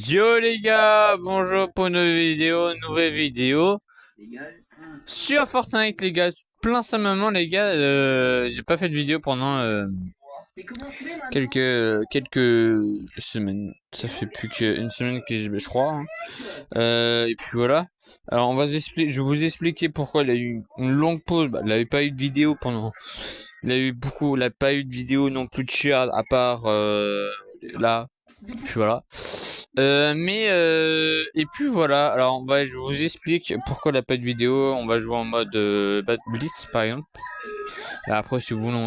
Yo les gars, bonjour pour une nouvelle vidéo sur Fortnite les gars. Plein simplement les gars, j'ai pas fait de vidéo pendant quelques semaines. Ça fait plus qu'une semaine que je crois. Hein. Et puis voilà. Alors je vais vous expliquer pourquoi il a eu une longue pause. Bah, il n'avait pas eu de vidéo pendant. Il a pas eu de vidéo non plus de share à part là. Puis voilà. Et puis voilà. Alors je vous explique pourquoi il n'a pas de vidéo. On va jouer en mode Bad Blitz par exemple. Et après, si vous voulez,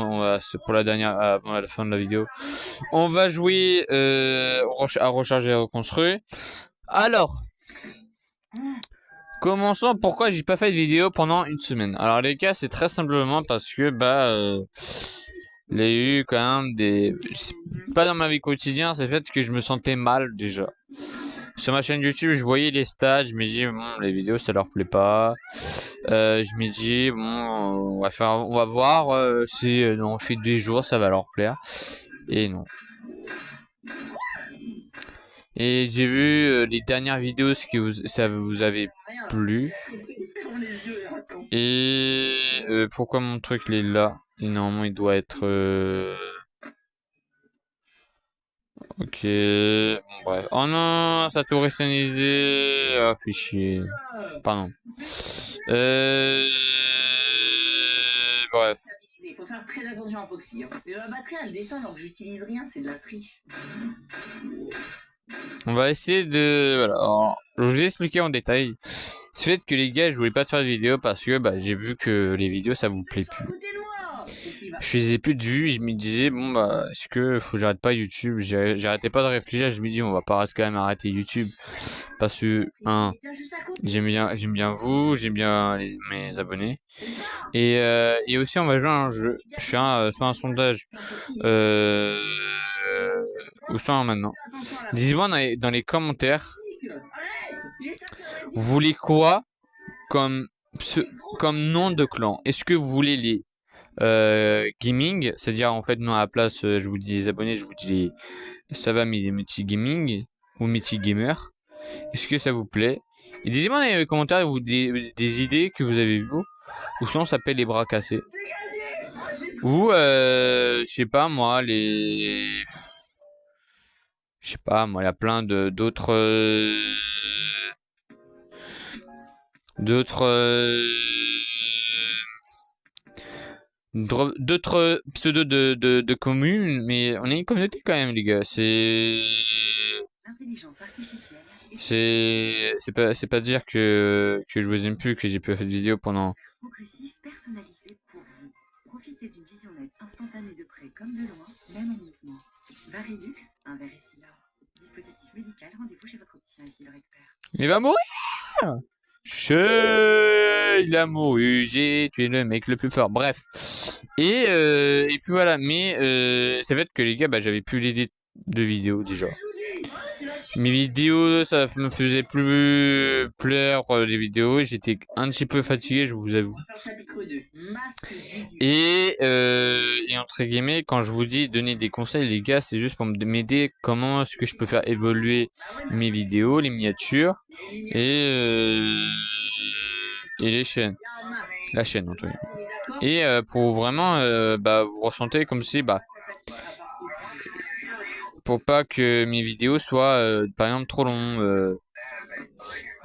pour la dernière, avant la fin de la vidéo, on va jouer à recharger et reconstruire. Alors, commençons. Pourquoi j'ai pas fait de vidéo pendant une semaine? Alors les gars, c'est très simplement parce que il y a eu quand même pas dans ma vie quotidienne, c'est le fait que je me sentais mal déjà. Sur ma chaîne YouTube, je voyais les stats, je me dis bon, les vidéos ça leur plaît pas. Je me dis bon, on va voir si on fait 2 jours ça va leur plaire. Et non. Et j'ai vu les dernières vidéos ça vous avait plu. Et pourquoi mon truc il est là? Et normalement il doit être ok, bon, bref. Oh non, ça a tout réinitialisé. Ah, fait chier. Pardon. Bref. Il faut faire très attention à Foxy. Hein. Mais ma batterie elle descend alors que j'utilise rien, c'est de la triche. On va essayer de... Voilà. Alors, je vous ai expliqué en détail. C'est fait que les gars, je voulais pas faire de vidéo parce que j'ai vu que les vidéos ça vous plaît plus. Je faisais plus de vues, je me disais bon est-ce que faut que j'arrête pas YouTube? J'arrêtais pas de réfléchir, je me dis on va pas quand même arrêter YouTube parce que j'aime bien vous, j'aime bien mes abonnés et aussi on va jouer à un jeu. Je suis sur un sondage où sont maintenant. Dites-moi dans les commentaires vous voulez quoi comme nom de clan? Est-ce que vous voulez les gaming, c'est-à-dire en fait non à la place je vous dis les abonnés, je vous dis ça va Mythic Gaming ou Mythic Gamer. Est-ce que ça vous plaît? Et dites-moi dans les commentaires des idées que vous avez vues ou sinon ça s'appelle les bras cassés ou je sais pas moi je sais pas moi il y a plein de d'autres d'autres pseudos de communes, mais on est une communauté quand même, les gars. C'est pas dire que je vous aime plus, que j'ai pas fait de vidéo pendant. Progressif personnalisé pour vous. Profitez d'une visionnette instantanée de près comme de loin, même en mouvement. Varilux, un verre ici là. Dispositif médical, rendez-vous chez votre opticien ici leur expert. Il va mourir. Il a mouru, j'ai tué le mec le plus fort. Bref. Et puis voilà. Mais c'est fait que les gars, j'avais plus l'idée de vidéo déjà. Mes vidéos, ça me faisait plus plaire les vidéos. J'étais un petit peu fatigué, je vous avoue. Et entre guillemets, quand je vous dis donner des conseils, les gars, c'est juste pour m'aider. Comment est-ce que je peux faire évoluer mes vidéos, les miniatures et les chaînes, la chaîne en tout cas. Et pour vraiment, vous ressentez comme si, pour pas que mes vidéos soient, par exemple, trop longues.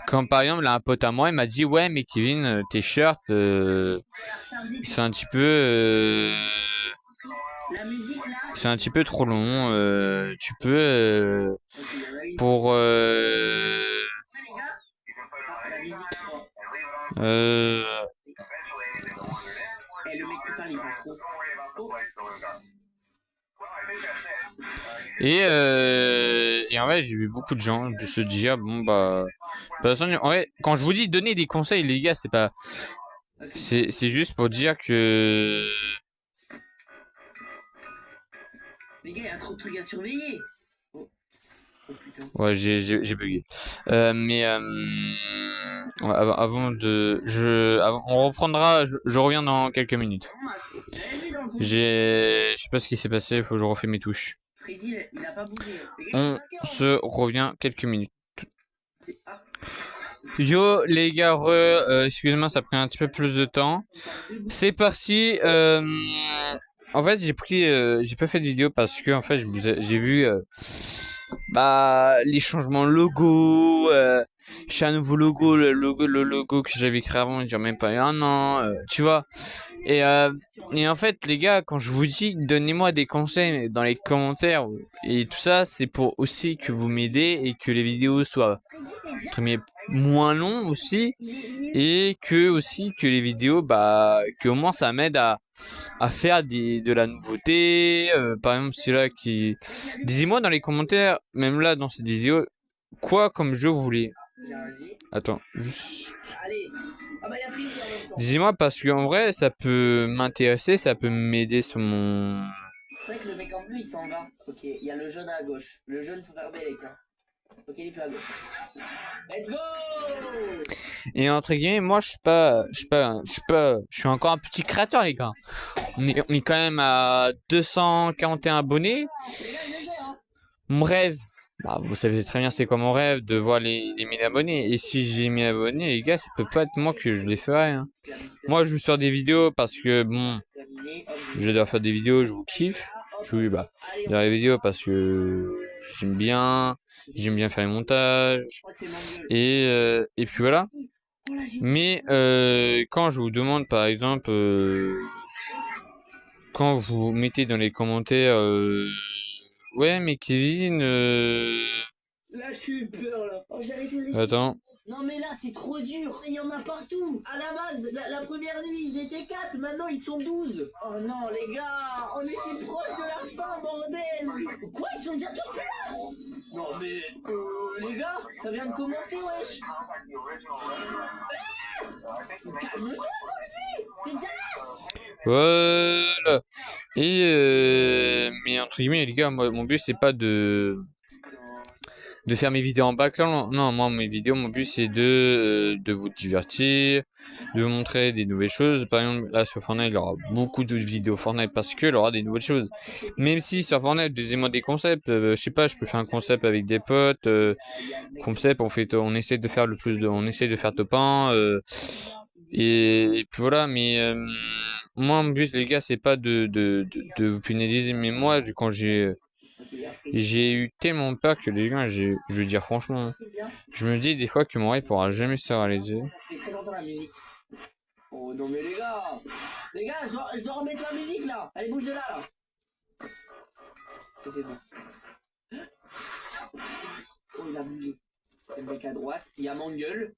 Quand par exemple, là, un pote à moi, il m'a dit, ouais, mais Kevin, tes shirts, c'est un petit peu, c'est un petit peu trop long. Tu peux, pour, et en vrai, j'ai vu beaucoup de gens de se dire en vrai, quand je vous dis donner des conseils, les gars, c'est juste pour dire que les gars, il y a trop de trucs à surveiller. Ouais, j'ai bugué. On reprendra. Je reviens dans quelques minutes. Je sais pas ce qui s'est passé. Il faut que je refais mes touches. Freddy, il a pas bougé. Les gars, On il est 5 heures. se revient quelques minutes. Ah, Yo les gars, excusez-moi, ça a pris un petit peu plus de temps. C'est parti. En fait, j'ai pas fait de vidéo parce que en fait, j'ai vu les changements de logo. J'ai un nouveau logo, le logo que j'avais créé avant, il y a même pas eu un an, tu vois. Et en fait, les gars, quand je vous dis, donnez-moi des conseils dans les commentaires et tout ça, c'est pour aussi que vous m'aidez et que les vidéos soient entre guillemets, moins longs aussi, et que aussi que les vidéos, que au moins ça m'aide à faire de la nouveauté. Par exemple, celui-là qui, disez-moi dans les commentaires, même là dans cette vidéo, quoi comme jeu vous voulez. il a relevé. Attends, juste. Allez. Ah bah, il y a Freddy en même temps. Dis-moi parce qu'en vrai, ça peut m'intéresser, ça peut m'aider sur mon. C'est vrai que le mec en bleu, il s'en va. Ok, il y a le jaune à gauche. Le jaune, faut faire Bellec, hein. Ok, il est plus à gauche. Let's go! Et entre guillemets, moi, je suis encore un petit créateur, les gars. On est quand même à 241 abonnés. Mon rêve, vous savez très bien c'est quoi mon rêve, de voir les 1000 abonnés. Et si j'ai 1000 abonnés, les gars, ça peut pas être moi que je les ferai, hein. Moi, je vous sors des vidéos parce que, bon, je dois faire des vidéos, je vous kiffe. Je dans les vidéos parce que j'aime bien faire les montages. Et puis voilà. Mais quand je vous demande, par exemple, quand vous mettez dans les commentaires, ouais, mais Kevin, Là, j'ai eu peur, là. Oh, j'ai arrêté de attends. Non, mais là, c'est trop dur. Il y en a partout. À la base, la première nuit, ils étaient 4. Maintenant, ils sont 12. Oh non, les gars. On était proche de la fin, bordel. Quoi, ils sont déjà tous plus là? Non, mais... les gars, ça vient de commencer, wesh. Calme-toi, Roxy. T'es déjà là? Voilà. Et mais entre guillemets, les gars, moi, mon but c'est pas de faire mes vidéos en background. Non, moi mes vidéos, mon but c'est de vous divertir, de vous montrer des nouvelles choses. Par exemple, là sur Fortnite, il y aura beaucoup de vidéos Fortnite parce que il y aura des nouvelles choses. Même si sur Fortnite, deuxièmement des concepts, je sais pas, je peux faire un concept avec des potes, concept, on essaie de faire on essaie de faire top 1, et puis voilà. Mais moi, mon but, les gars, c'est pas de vous pénaliser, mais moi, quand j'ai eu tellement peur que les gars, je veux dire franchement, je me dis des fois que mon rêve pourra jamais se réaliser. Ça fait très longtemps la musique. Oh non mais les gars, je dois remettre la musique là. Allez, bouge de là là. C'est bon. Oh, il a bougé. Le mec à droite, il y a Mangueule.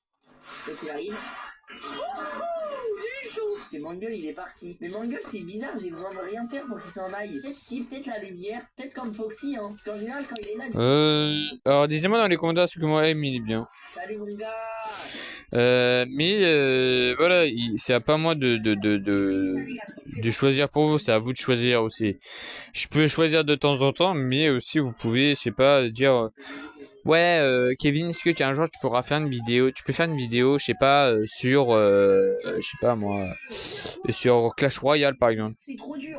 Peut-être qu'il arrive. Oh, j'ai eu chaud. Et Mangueule, il est parti. Mais Mangueule, c'est bizarre, j'ai besoin de rien faire pour qu'il s'en aille. Peut-être si, peut-être la lumière, peut-être comme Foxy, hein. Parce qu'en général, quand il est là... Alors, dites-moi dans les commentaires ce que mon rêve, il est bien. Salut mon gars. Mais voilà, c'est à pas moi de choisir pour vous, c'est à vous de choisir aussi. Je peux choisir de temps en temps, mais aussi vous pouvez, je sais pas, dire ouais, Kevin, est-ce que un jour tu pourras faire une vidéo, tu peux faire une vidéo, je sais pas, sur, je sais pas moi, sur Clash Royale par exemple. C'est trop dur.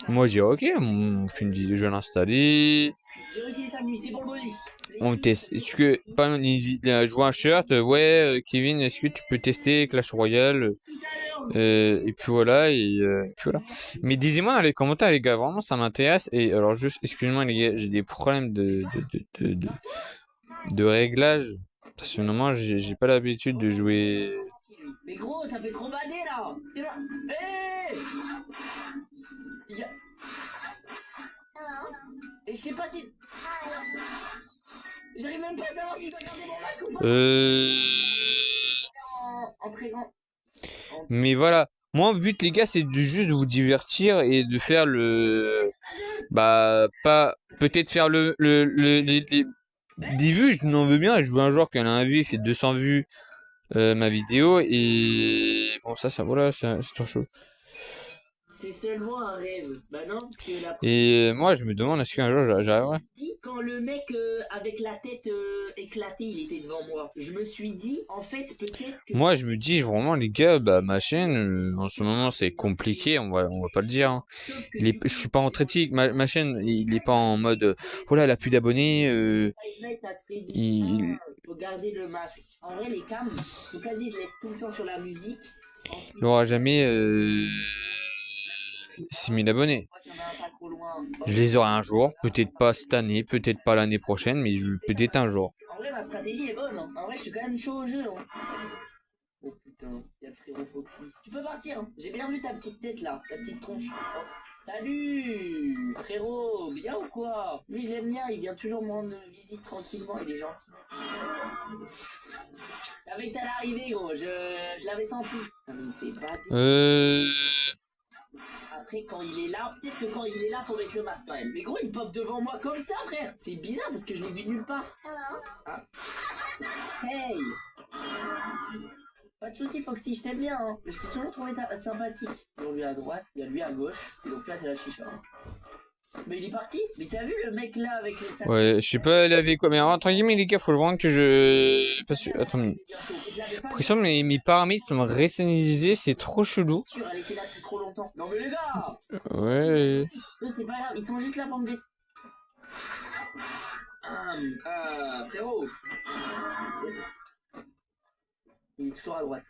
Moi je dis ok, on fait une vidéo, je vais l'installer. J'ai réussi les 5 nuits, c'est pour le bonus. On teste. Est-ce que, par exemple, je vois un shirt, ouais, Kevin, est-ce que tu peux tester Clash Royale? Et puis voilà, puis voilà. Mais dis-moi dans les commentaires, les gars, vraiment, ça m'intéresse. Et alors, juste, excusez-moi, les gars, j'ai des problèmes de réglage. Parce que normalement, j'ai pas l'habitude de jouer. Mais gros, ça fait trop bader là. T'es là. Hey, et je sais pas si... J'arrive même pas à savoir si je dois garder mon masque ou pas. En très grand. Mais voilà. Moi, le but, les gars, c'est juste de vous divertir et de faire pas... Peut-être faire les vues, je n'en veux bien. Je veux un jour qu'elle a un vue, fait 200 vues, ma vidéo. Et bon, ça, voilà, c'est trop chaud. c'est seulement un rêve. Bah non, parce que la Et moi, je me demande est-ce qu'un jour j'arriverai. dit quand le mec avec la tête éclatée, il était devant moi. Je me suis dit, en fait, peut-être que... Moi, je me dis vraiment, les gars, bah, ma chaîne, en ce moment, c'est compliqué, on va pas le dire. Hein. Sauf que Je suis pas en critique, ma chaîne, il est pas en mode, oh là, elle a plus d'abonnés, il faut garder le masque. En vrai, les cams, faut quasi je laisse tout le temps sur la musique. Ensuite, aura jamais 6000 abonnés. il y en a un pas trop loin. Je les aurai un jour, peut-être pas cette année, peut-être pas l'année prochaine, mais peut-être un jour. En vrai, ma stratégie est bonne. Hein. En vrai, je suis quand même chaud au jeu. Hein. Oh putain, il y a le frérot Foxy. Tu peux partir, hein. J'ai bien vu ta petite tête là, ta petite tronche. Oh. Salut frérot, bien ou quoi? Lui je l'aime bien, il vient toujours me rendre visite tranquillement, il est gentil. Je savais que t'allais arriver gros, je l'avais senti. Ça me fait bader. Après quand il est là, peut-être que quand il est là faut mettre le masque quand même. Mais gros il pop devant moi comme ça frère. C'est bizarre parce que je l'ai vu nulle part. Ah. Hey. Pas de soucis Foxy, je t'aime bien hein. Je t'ai toujours trouvé sympathique. Il y a lui à droite, il y a lui à gauche, et donc là c'est la chicha. Hein. Mais il est parti. Mais t'as vu le mec là avec les sacs? Ouais, je sais pas laver quoi, mais entre guillemets les gars, faut le vraiment que je fasse... Attends, pression, mes paramètres sont réinitialisés, c'est trop chelou. Sûr, elle était là depuis trop longtemps. Non mais les gars. Ouais. C'est pas grave, ils sont juste là pour me des... frérot. Il est toujours à droite.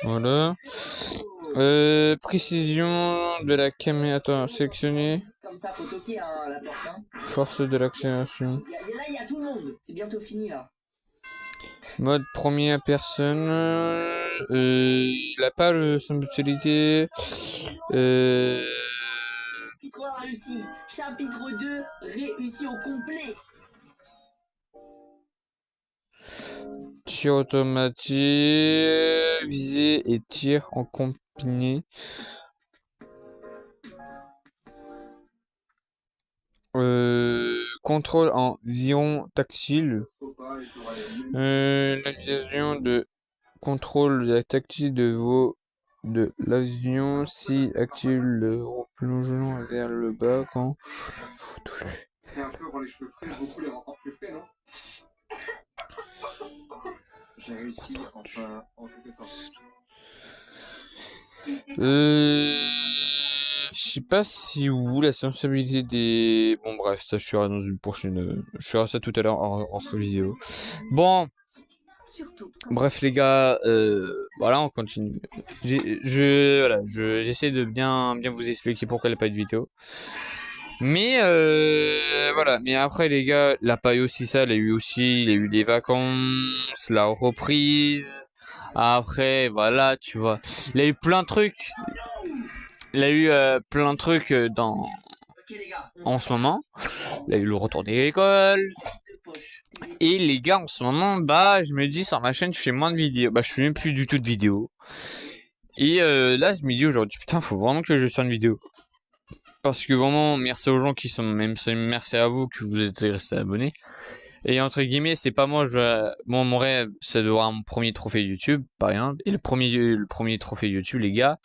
Voilà. Précision de la caméra. Attends, sélectionner. Comme ça, faut toquer hein, la porte. Hein. Force de l'accélération. Là, il y a tout le monde. C'est bientôt fini là. Mode première personne. Il a pas le spécialité. Chapitre 1 réussi. Chapitre 2 réussi au complet. Tir automatique, visée et tir en combiné. Contrôle en vision tactile. Navigation de contrôle tactile de l'avion si active le plongeon vers le bas quand C'est un peu rend les cheveux frais, beaucoup les rend encore plus frais, non? J'ai réussi, enfin, en quelque sorte. Je sais pas si où la sensibilité des... Bon bref, ça je ferai dans une prochaine... Je ferai ça tout à l'heure en vidéo. Bon. Bref les gars, voilà on continue. J'essaie de bien vous expliquer pourquoi il n'y a pas de vidéo. Mais voilà, mais après les gars, il a pas eu aussi ça, il a eu les vacances, la reprise. Après voilà, tu vois, il a eu plein de trucs. Il a eu plein de trucs en ce moment. Il a eu le retour de l'école. Et les gars, en ce moment, bah, je me dis sur ma chaîne, je fais moins de vidéos. Bah, je fais même plus du tout de vidéos. Et là, je me dis aujourd'hui, putain, faut vraiment que je sorte une vidéo. Parce que vraiment, merci aux gens qui sont, même merci à vous que vous êtes restés abonnés. Et entre guillemets, c'est pas moi, mon rêve, c'est d'avoir mon premier trophée YouTube, par exemple. Et le premier trophée YouTube, les gars,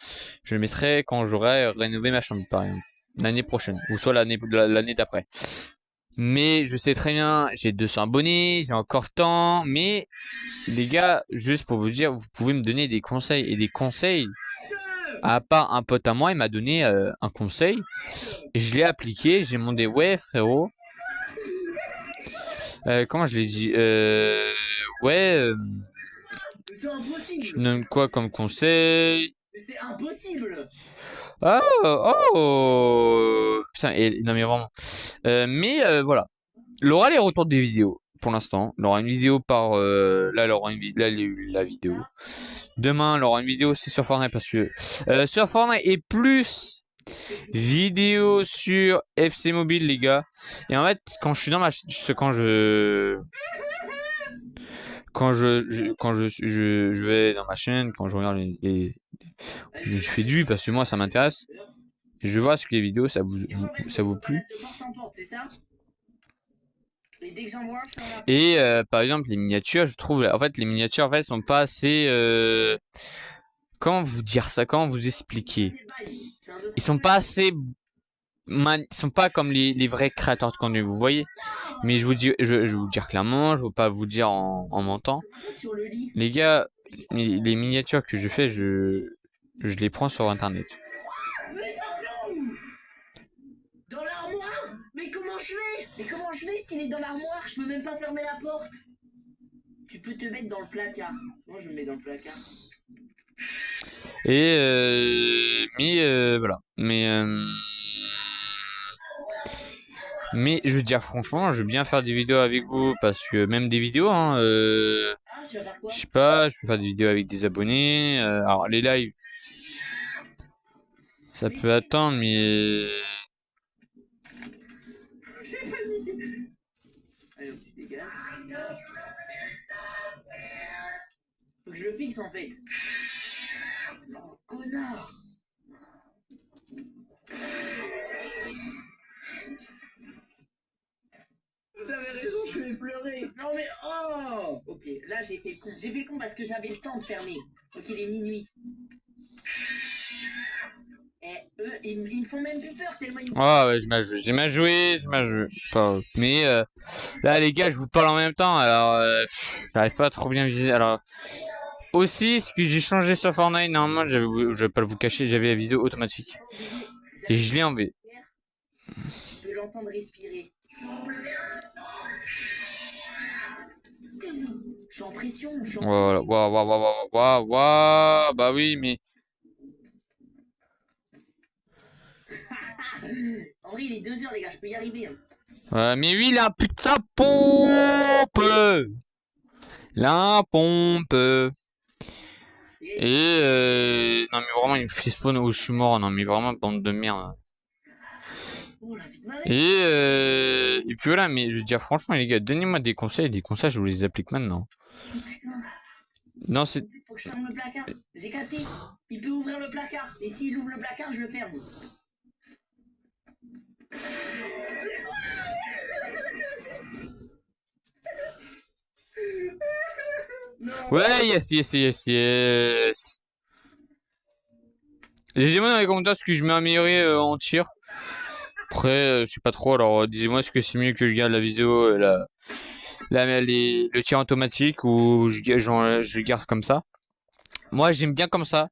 je le mettrai quand j'aurai rénové ma chambre, par exemple. L'année prochaine. Ou soit l'année d'après. Mais je sais très bien, j'ai 200 abonnés, j'ai encore temps. Mais, les gars, juste pour vous dire, vous pouvez me donner des conseils. Et des conseils, à part un pote à moi, il m'a donné un conseil. Et je l'ai appliqué, j'ai demandé, ouais frérot. Comment je l'ai dit ouais. C'est impossible. Je donne quoi comme conseil? C'est impossible. Oh. Putain, non mais vraiment. Mais voilà. Il aura les retours des vidéos pour l'instant. Il aura une vidéo par là, il aura une là, il y a eu la vidéo. Demain, il aura une vidéo aussi sur Fortnite parce que sur Fortnite et plus vidéo sur FC Mobile les gars. Et en fait, quand je suis dans je vais dans ma chaîne, quand je regarde je fais du parce que moi ça m'intéresse. Je vois ce que les vidéos ça vous plu. Et par exemple les miniatures, je trouve en fait les miniatures en fait sont pas assez comment vous dire ça, comment vous expliquer? C'est un de Ils sont pas assez, ils sont pas comme les vrais créateurs de contenu, vous voyez? Mais je vais vous dire clairement, je veux pas vous dire en mentant. sur le lit. Les gars, les miniatures que je fais, je les prends sur internet. Mais Jean-Claude dans l'armoire. Mais comment je fais? Mais comment je fais s'il est dans l'armoire? Je peux même pas fermer la porte. Tu peux te mettre dans le placard. Moi je me mets dans le placard. Et voilà. Mais je veux dire franchement, je veux bien faire des vidéos avec vous parce que même des vidéos, hein. Ah, tu vas faire quoi? Je sais pas, je peux faire des vidéos avec des abonnés. Alors les lives, ça peut attendre, mais J'ai paniqué. Allez, tu dégages. Faut que je le fixe en fait. Oh, connard. Vous avez raison, je vais pleurer. Non mais oh. Ok, là j'ai fait le con. J'ai fait le con parce que j'avais le temps de fermer. Donc il est minuit. Et eux, ils me font même plus peur tellement ils me... ouais, j'ai mal joué. Pas... Mais là les gars, je vous parle en même temps, alors j'arrive pas à trop bien viser. Alors aussi, ce que j'ai changé sur Fortnite, normalement, je vais pas vous cacher, j'avais la visée automatique et je l'ai enlevé. Je peux l'entendre respirer. Je suis en pression, je suis en Voilà, waouh, bah oui, mais En vrai, il est 2h, les gars, je peux y arriver. Hein. mais oui, la putain pompe, la pompe. Et non mais vraiment, il me fait spawn où je suis mort. Non mais vraiment, bande de merde. Oh, la vie de ma mère. Et puis voilà, mais je veux dire franchement les gars, donnez-moi des conseils, je vous les applique maintenant. Oh, putain. Non c'est... Faut que je ferme le placard. J'ai capté. Il peut ouvrir le placard. Et s'il ouvre le placard, je le ferme. Non. Ouais, yes. Dites-moi dans les commentaires ce que je m'ai amélioré en tir. Après, je sais pas trop, alors dites-moi est-ce que c'est mieux que je garde la vidéo, le tir automatique ou je le garde comme ça. Moi j'aime bien comme ça.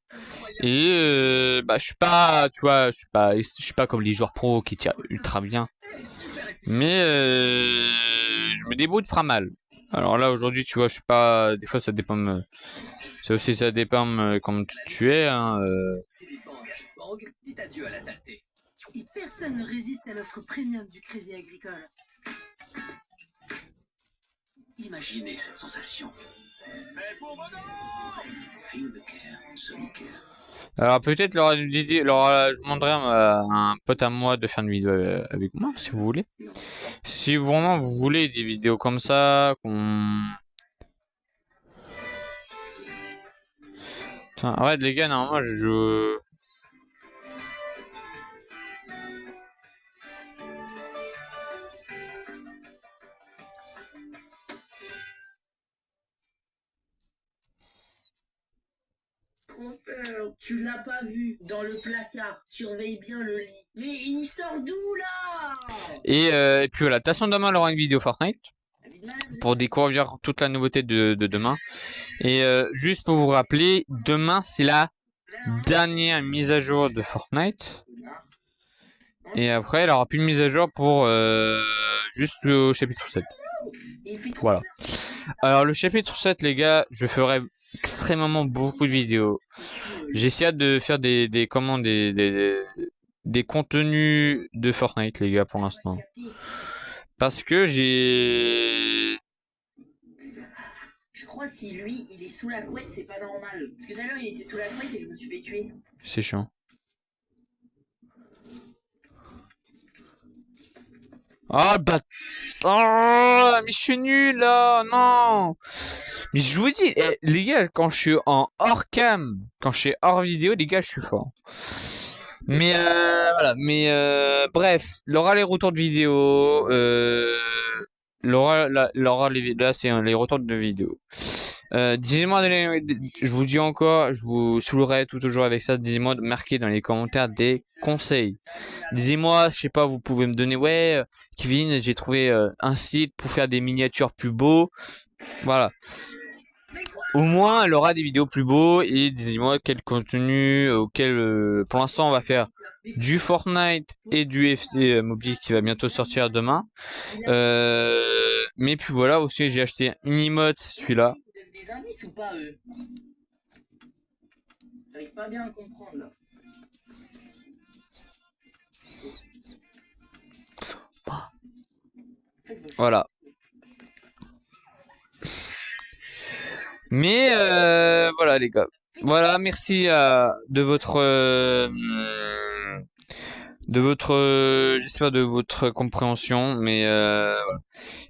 Et bah je suis pas, tu vois, je suis pas comme les joueurs pro qui tirent ultra bien. Mais je me débrouille pas mal. Alors là aujourd'hui tu vois, je suis pas, des fois ça dépend ça dépend comme tu es hein. C'est des banques. Bang, dites adieu à la saleté. Et personne ne résiste à l'offre premium du Crédit Agricole. Imaginez cette sensation. Fait pour bonheur. Feel the care, Sonicare. Alors peut-être je demanderai à un pote à moi de faire une vidéo avec moi si vous voulez. Si vraiment vous voulez des vidéos comme ça, Putain, arrête les gars, normalement je joue... Trop peur. Tu l'as pas vu dans le placard. Surveille bien le lit. Mais il sort d'où là? Et puis voilà, de toute façon demain il y aura une vidéo Fortnite La vie de ma mère, pour découvrir toute la nouveauté de demain. Et juste pour vous rappeler, demain c'est la dernière mise à jour de Fortnite. Et après il n'y aura plus de mise à jour pour juste le chapitre 7. il fait trop Voilà. peur. Alors le chapitre 7 les gars, je ferai extrêmement beaucoup de vidéos. J'essaie de faire des contenus de Fortnite les gars pour l'instant. Parce que j'ai... Je crois si lui il est sous la couette, c'est pas normal. Parce que tout à l'heure il était sous la couette et je me suis fait tuer. C'est chiant. Ah bah... Oh, mais je suis nul là, non. Mais je vous dis, les gars, quand je suis en hors cam, quand je suis hors vidéo, les gars, je suis fort. Mais voilà, mais bref, il y aura les retours de vidéos. là, c'est les retours de vidéos. Dites-moi, je vous dis encore, je vous saoulerai tout toujours avec ça. Dites-moi de marquer dans les commentaires des conseils. Dites-moi, je sais pas, vous pouvez me donner, ouais, Kevin, j'ai trouvé un site pour faire des miniatures plus beaux. Voilà. Au moins, elle aura des vidéos plus beaux et dites-moi quel contenu, pour l'instant, on va faire du Fortnite et du FC Mobile qui va bientôt sortir demain. Mais puis voilà, aussi j'ai acheté une emote, celui-là. Vous donne des indices ou pas, eux? J'arrive pas bien à comprendre, là. Voilà. Mais voilà les gars. Voilà, merci j'espère de votre compréhension, mais voilà.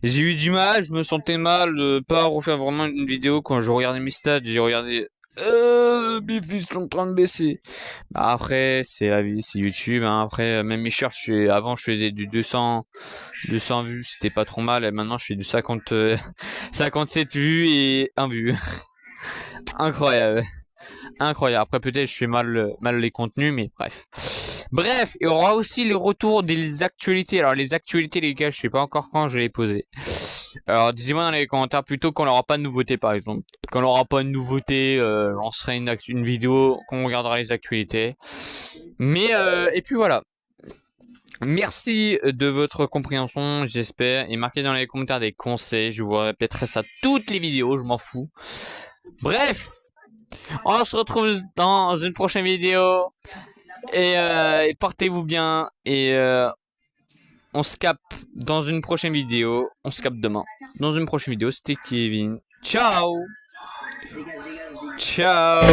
J'ai eu du mal, je me sentais mal de pas refaire vraiment une vidéo quand je regardais mes stats, j'ai regardé mes vues sont en train de baisser. Bah après, c'est la vie, c'est YouTube, hein. Après, même mes shorts, avant je faisais du 200 vues, c'était pas trop mal, et maintenant je fais du 57 vues et 1 vue. Incroyable. Incroyable. Après, peut-être je fais mal les contenus, mais bref. Bref, il y aura aussi les retours des actualités. Alors, les actualités, les gars, je sais pas encore quand je vais les poser. Alors, dites-moi dans les commentaires plutôt quand on n'aura pas de nouveauté, par exemple. Quand on n'aura pas de nouveauté, on lancera une vidéo, quand on regardera les actualités. Mais, et puis voilà. Merci de votre compréhension, j'espère. Et marquez dans les commentaires des conseils. Je vous répéterai ça toutes les vidéos, je m'en fous. Bref, on se retrouve dans une prochaine vidéo. Et portez-vous bien. Et on se capte dans une prochaine vidéo. On se capte demain. Dans une prochaine vidéo, c'était Kevin. Ciao. Ciao.